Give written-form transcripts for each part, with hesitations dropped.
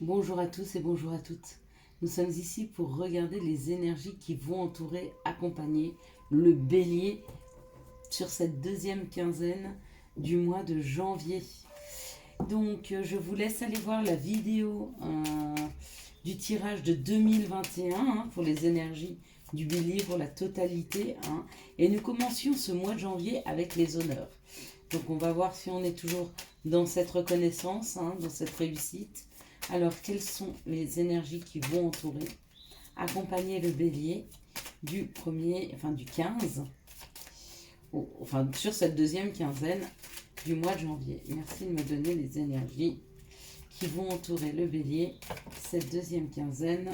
Bonjour à tous et bonjour à toutes. Nous sommes ici pour regarder les énergies qui vont entourer, accompagner le bélier sur cette deuxième quinzaine du mois de janvier. Donc je vous laisse aller voir la vidéo du tirage de 2021 pour les énergies du bélier pour la totalité. Et nous commencions ce mois de janvier avec les honneurs. Donc on va voir si on est toujours dans cette reconnaissance, dans cette réussite. Alors, quelles sont les énergies qui vont entourer, accompagner le bélier du 15, sur cette deuxième quinzaine du mois de janvier. Merci de me donner les énergies qui vont entourer le bélier cette deuxième quinzaine.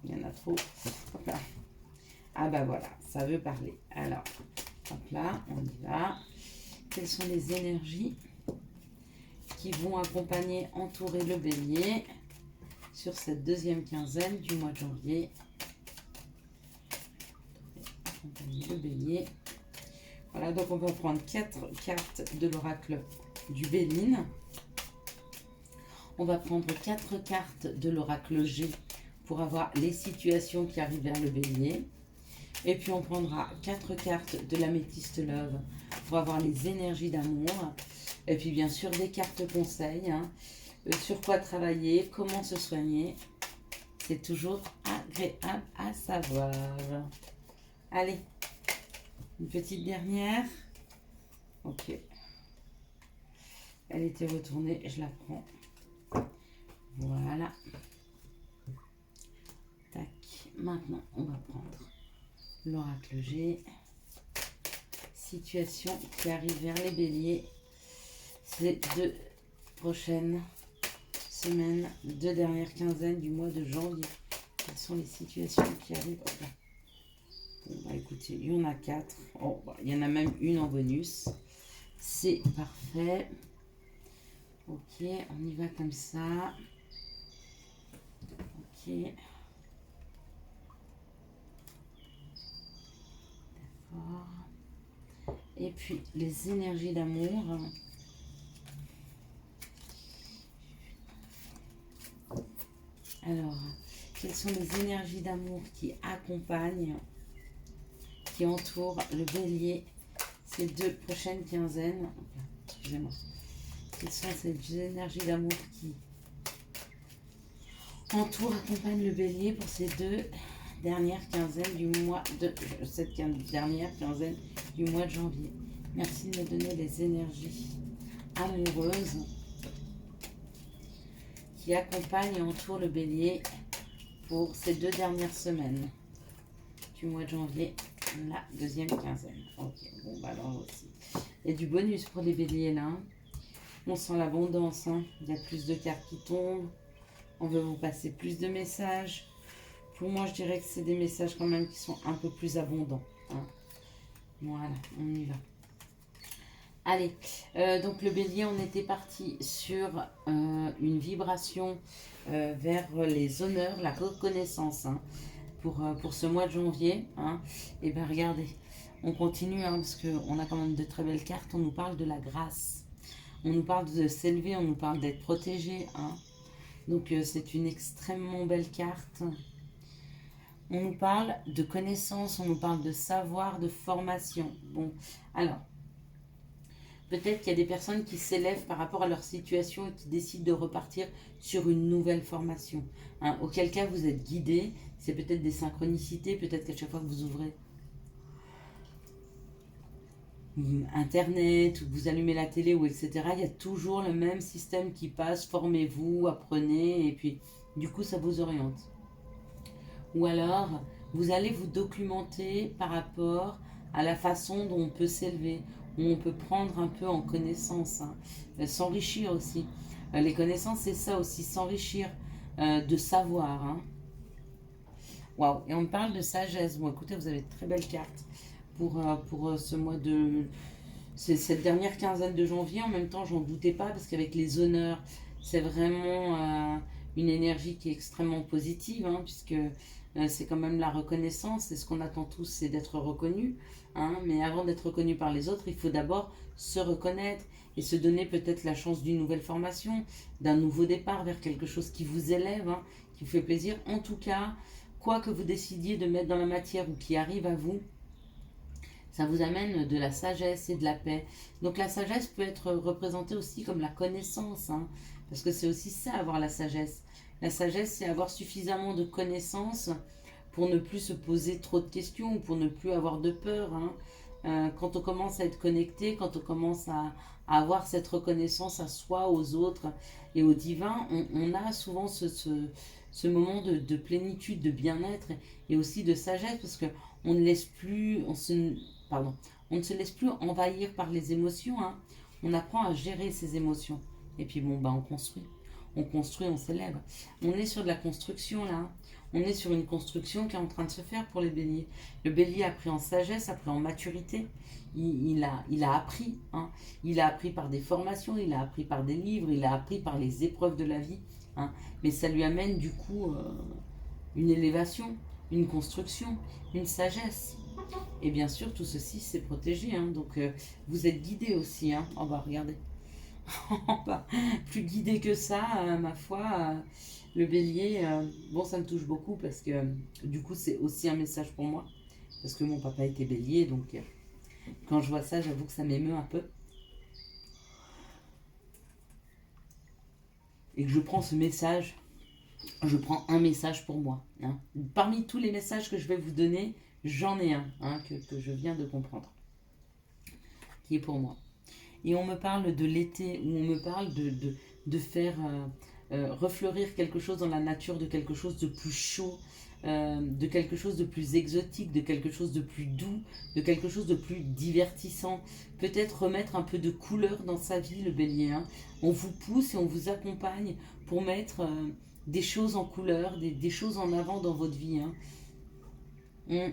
Il y en a trop. Hop là. Ah bah voilà, ça veut parler. Alors, hop là, on y va. Quelles sont les énergies qui vont accompagner, entourer le bélier sur cette deuxième quinzaine du mois de janvier. Accompagner le bélier. Voilà, donc on va prendre 4 cartes de l'oracle du Béline. On va prendre 4 cartes de l'oracle G pour avoir les situations qui arrivent vers le bélier. Et puis on prendra 4 cartes de l'améthyste love pour avoir les énergies d'amour. Et puis bien sûr des cartes conseils, sur quoi travailler, comment se soigner. C'est toujours agréable à savoir. Allez, une petite dernière. Ok. Elle était retournée, je la prends. Voilà. Tac. Maintenant, on va prendre l'oracle G. Situation qui arrive vers les béliers. Ces 2 prochaines semaines, 2 dernières quinzaines du mois de janvier. Quelles sont les situations qui arrivent? Bon, bah écoutez, il y en a 4. Oh, bah, il y en a même une en bonus. C'est parfait. Ok, on y va comme ça. Ok. D'accord. Et puis, les énergies d'amour. Alors, quelles sont les énergies d'amour qui accompagnent, qui entourent le bélier ces 2 prochaines quinzaines? Excusez-moi. Quelles sont ces énergies d'amour qui entourent, accompagnent le bélier pour ces 2 dernières quinzaines du mois de cette dernière quinzaine du mois de janvier? Merci de me donner les énergies amoureuses qui accompagne et entoure le bélier pour ces 2 dernières semaines du mois de janvier, la deuxième quinzaine. Ok, bon bah alors aussi. Il y a du bonus pour les béliers là. On sent l'abondance, il y a plus de cartes qui tombent. On veut vous passer plus de messages. Pour moi, je dirais que c'est des messages quand même qui sont un peu plus abondants. Voilà, on y va. Allez, donc le bélier, on était parti sur une vibration vers les honneurs, la reconnaissance pour ce mois de janvier. Et bien regardez, on continue parce qu'on a quand même de très belles cartes. On nous parle de la grâce, on nous parle de s'élever, on nous parle d'être protégé. Donc c'est une extrêmement belle carte. On nous parle de connaissance, on nous parle de savoir, de formation. Bon, alors, peut-être qu'il y a des personnes qui s'élèvent par rapport à leur situation et qui décident de repartir sur une nouvelle formation. Auquel cas vous êtes guidé, c'est peut-être des synchronicités, peut-être qu'à chaque fois que vous ouvrez Internet ou que vous allumez la télé ou etc., il y a toujours le même système qui passe, formez-vous, apprenez, et puis du coup ça vous oriente. Ou alors, vous allez vous documenter par rapport à la façon dont on peut s'élever, où on peut prendre un peu en connaissance, s'enrichir aussi. Les connaissances, c'est ça aussi, s'enrichir de savoir. Waouh, et on me parle de sagesse. Bon, écoutez, vous avez de très belles cartes pour ce mois de... cette dernière quinzaine de janvier. En même temps, j'en doutais pas, parce qu'avec les honneurs, c'est vraiment une énergie qui est extrêmement positive, hein, puisque c'est quand même la reconnaissance, et ce qu'on attend tous, c'est d'être reconnu. Hein, mais avant d'être reconnu par les autres, il faut d'abord se reconnaître et se donner peut-être la chance d'une nouvelle formation, d'un nouveau départ vers quelque chose qui vous élève, hein, qui vous fait plaisir. En tout cas, quoi que vous décidiez de mettre dans la matière ou qui arrive à vous, ça vous amène de la sagesse et de la paix. Donc la sagesse peut être représentée aussi comme la connaissance, hein, parce que c'est aussi ça, avoir la sagesse. La sagesse, c'est avoir suffisamment de connaissances pour ne plus se poser trop de questions, pour ne plus avoir de peur. Hein. Quand on commence à être connecté, quand on commence à avoir cette reconnaissance à soi, aux autres et au divin, on a souvent ce moment de plénitude, de bien-être et aussi de sagesse, parce que on ne laisse plus, pardon, on ne se laisse plus envahir par les émotions. Hein. On apprend à gérer ses émotions. Et puis bon, bah, on construit. On construit, on s'élève. On est sur de la construction là. On est sur une construction qui est en train de se faire pour les béliers. Le bélier a pris en sagesse, a pris en maturité. Il a appris. Hein. Il a appris par des formations, il a appris par des livres, il a appris par les épreuves de la vie. Hein. Mais ça lui amène du coup une élévation, une construction, une sagesse. Et bien sûr, tout ceci, c'est protégé. Hein. Donc, vous êtes guidé aussi. Hein. Oh bah, regardez. Plus guidé que ça, ma foi. Le bélier, bon, ça me touche beaucoup parce que du coup, c'est aussi un message pour moi. Parce que mon papa était bélier, donc quand je vois ça, j'avoue que ça m'émeut un peu. Et que je prends ce message, je prends un message pour moi. Hein. Parmi tous les messages que je vais vous donner, j'en ai un hein, que je viens de comprendre, qui est pour moi. Et on me parle de l'été, ou on me parle de faire refleurir quelque chose dans la nature, de quelque chose de plus chaud, de quelque chose de plus exotique, de quelque chose de plus doux, de quelque chose de plus divertissant. Peut-être remettre un peu de couleur dans sa vie, le bélier. Hein. On vous pousse et on vous accompagne pour mettre des choses en couleur, des choses en avant dans votre vie. Hein.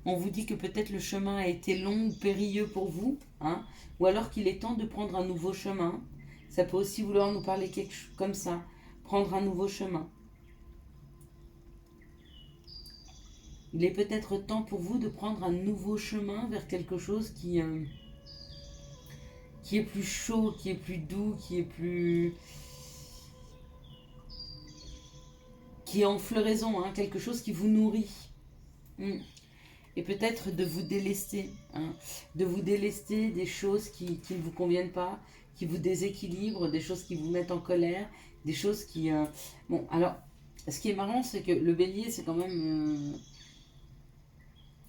On vous dit que peut-être le chemin a été long ou périlleux pour vous, hein, ou alors qu'il est temps de prendre un nouveau chemin. Ça peut aussi vouloir nous parler quelque chose comme ça, prendre un nouveau chemin. Il est peut-être temps pour vous de prendre un nouveau chemin vers quelque chose qui est plus chaud, qui est plus doux, qui est en floraison, hein, quelque chose qui vous nourrit. Et peut-être de vous délester, hein, de vous délester des choses qui ne vous conviennent pas, qui vous déséquilibrent, des choses qui vous mettent en colère, des choses qui... Bon, alors, ce qui est marrant, c'est que le bélier, c'est quand même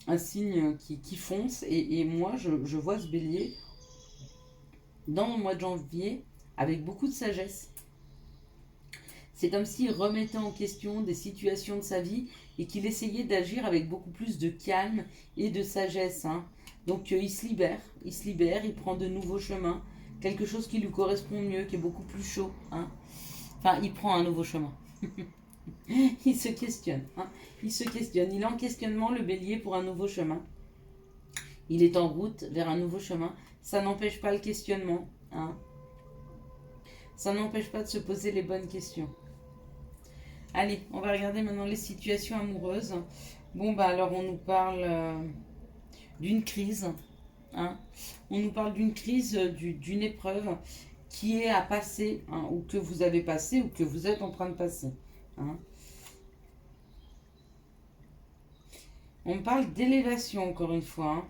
un signe qui fonce, et moi, je vois ce bélier dans le mois de janvier avec beaucoup de sagesse. C'est comme s'il remettait en question des situations de sa vie et qu'il essayait d'agir avec beaucoup plus de calme et de sagesse. Hein. Donc il se libère, il prend de nouveaux chemins, quelque chose qui lui correspond mieux, qui est beaucoup plus chaud. Hein. Enfin, il prend un nouveau chemin. Il se questionne. Hein. Il se questionne. Il est en questionnement, le bélier, pour un nouveau chemin. Il est en route vers un nouveau chemin. Ça n'empêche pas le questionnement. Hein. Ça n'empêche pas de se poser les bonnes questions. Allez, on va regarder maintenant les situations amoureuses. Bon, bah alors on nous parle d'une crise. Hein. On nous parle d'une crise, d'une épreuve qui est à passer, hein, ou que vous avez passé, ou que vous êtes en train de passer. Hein. On me parle d'élévation, encore une fois. Hein.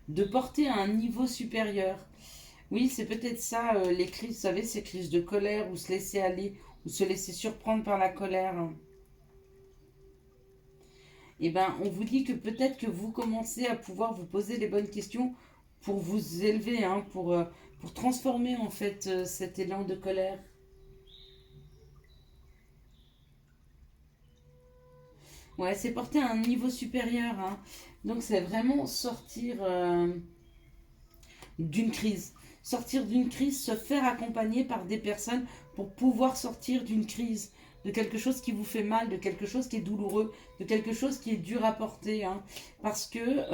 De porter à un niveau supérieur. Oui, c'est peut-être ça, les crises, vous savez, ces crises de colère, ou se laisser aller, ou se laisser surprendre par la colère. Eh bien, on vous dit que peut-être que vous commencez à pouvoir vous poser les bonnes questions pour vous élever, hein, pour transformer en fait cet élan de colère. Ouais, c'est porter à un niveau supérieur. Hein. Donc c'est vraiment sortir d'une crise. Sortir d'une crise, se faire accompagner par des personnes pour pouvoir sortir d'une crise. de quelque chose qui vous fait mal, de quelque chose qui est douloureux, de quelque chose qui est dur à porter, hein, parce que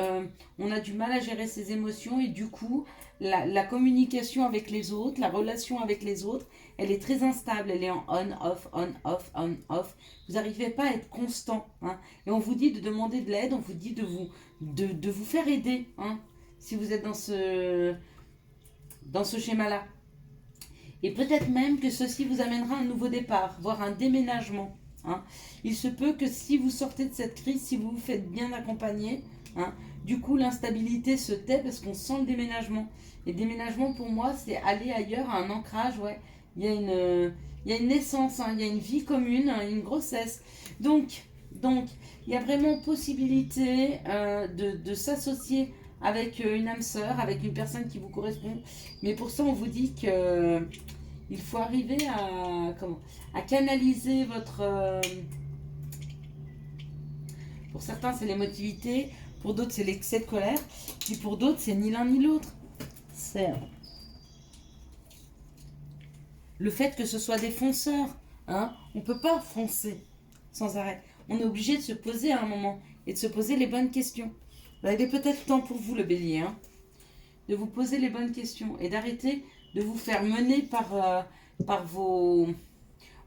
on a du mal à gérer ses émotions et du coup, la communication avec les autres, la relation avec les autres, elle est très instable, elle est en on-off, on-off, on-off. Vous n'arrivez pas à être constant, hein, et on vous dit de demander de l'aide, on vous dit de vous faire aider, hein, si vous êtes dans ce schéma-là. Et peut-être même que ceci vous amènera un nouveau départ, voire un déménagement, hein. Il se peut que si vous sortez de cette crise, si vous vous faites bien accompagner, hein, du coup l'instabilité se tait parce qu'on sent le déménagement. Et déménagement pour moi c'est aller ailleurs, à un ancrage, ouais. Il y a une naissance, hein, il y a une vie commune, hein, une grossesse. Donc, il y a vraiment possibilité de s'associer avec une âme sœur, avec une personne qui vous correspond. Mais pour ça, on vous dit que il faut arriver à canaliser votre... pour certains, c'est l'émotivité. Pour d'autres, c'est l'excès de colère. Puis pour d'autres, c'est ni l'un ni l'autre. C'est le fait que ce soit des fonceurs. Hein, on ne peut pas foncer sans arrêt. On est obligé de se poser à un moment et de se poser les bonnes questions. Il est peut-être temps pour vous, le bélier, hein, de vous poser les bonnes questions et d'arrêter de vous faire mener par vos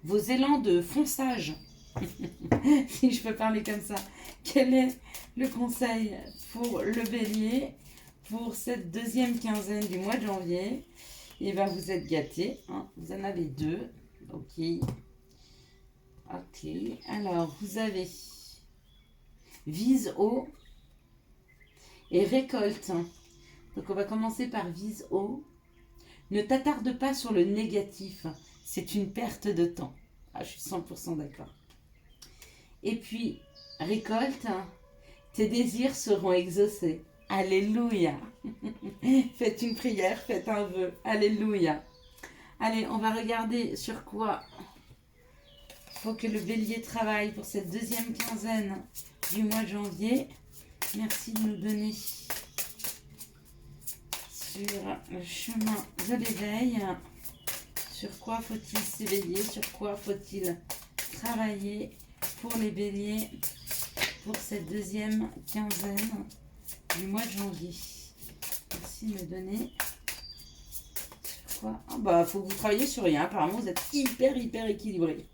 élans de fonçage. Si je peux parler comme ça. Quel est le conseil pour le bélier pour cette deuxième quinzaine du mois de janvier? Et bien, vous êtes gâtés, hein, vous en avez 2. Ok. Ok. Alors, vous avez vise haut et récolte. Donc, on va commencer par vise haut. Ne t'attarde pas sur le négatif. C'est une perte de temps. Ah, je suis 100% d'accord. Et puis, récolte. Tes désirs seront exaucés. Alléluia. Faites une prière, faites un vœu. Alléluia. Allez, on va regarder sur quoi il faut que le bélier travaille pour cette deuxième quinzaine du mois de janvier. Merci de nous donner sur le chemin de l'éveil. Sur quoi faut-il s'éveiller? Sur quoi faut-il travailler pour les béliers pour cette deuxième quinzaine du mois de janvier? Merci de me donner sur quoi. Ah bah, faut que vous travailliez sur rien. Apparemment, vous êtes hyper équilibré.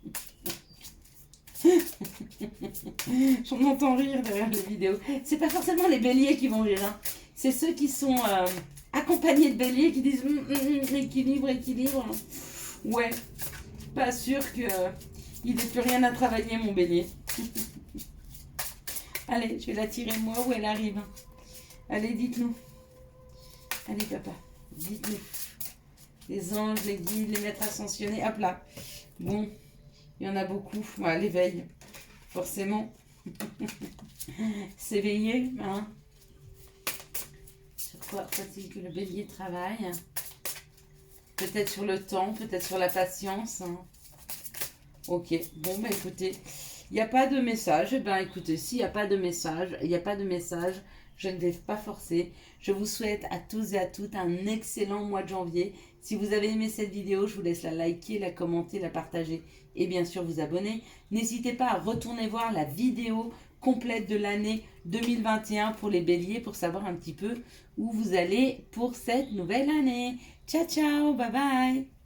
J'en entends rire derrière les vidéos. C'est pas forcément les béliers qui vont rire, hein. C'est ceux qui sont accompagnés de béliers qui disent équilibre. Ouais, pas sûr que il n'ait plus rien à travailler, mon bélier. Allez, je vais la tirer moi où elle arrive. Allez, dites-nous. Allez, papa, dites-nous. Les anges, les guides, les maîtres ascensionnés. Hop là. Bon, il y en a beaucoup. Voilà, l'éveil, forcément. S'éveiller, hein. Sur quoi faut-il que le bélier travaille? Peut-être sur le temps, peut-être sur la patience, hein. Ok, bon, bah écoutez, il n'y a pas de message. Eh ben écoutez, s'il n'y a pas de message, il n'y a pas de message, je ne vais pas forcer. Je vous souhaite à tous et à toutes un excellent mois de janvier. Si vous avez aimé cette vidéo, je vous laisse la liker, la commenter, la partager et bien sûr vous abonner. N'hésitez pas à retourner voir la vidéo complète de l'année 2021 pour les béliers pour savoir un petit peu où vous allez pour cette nouvelle année. Ciao, ciao, bye bye.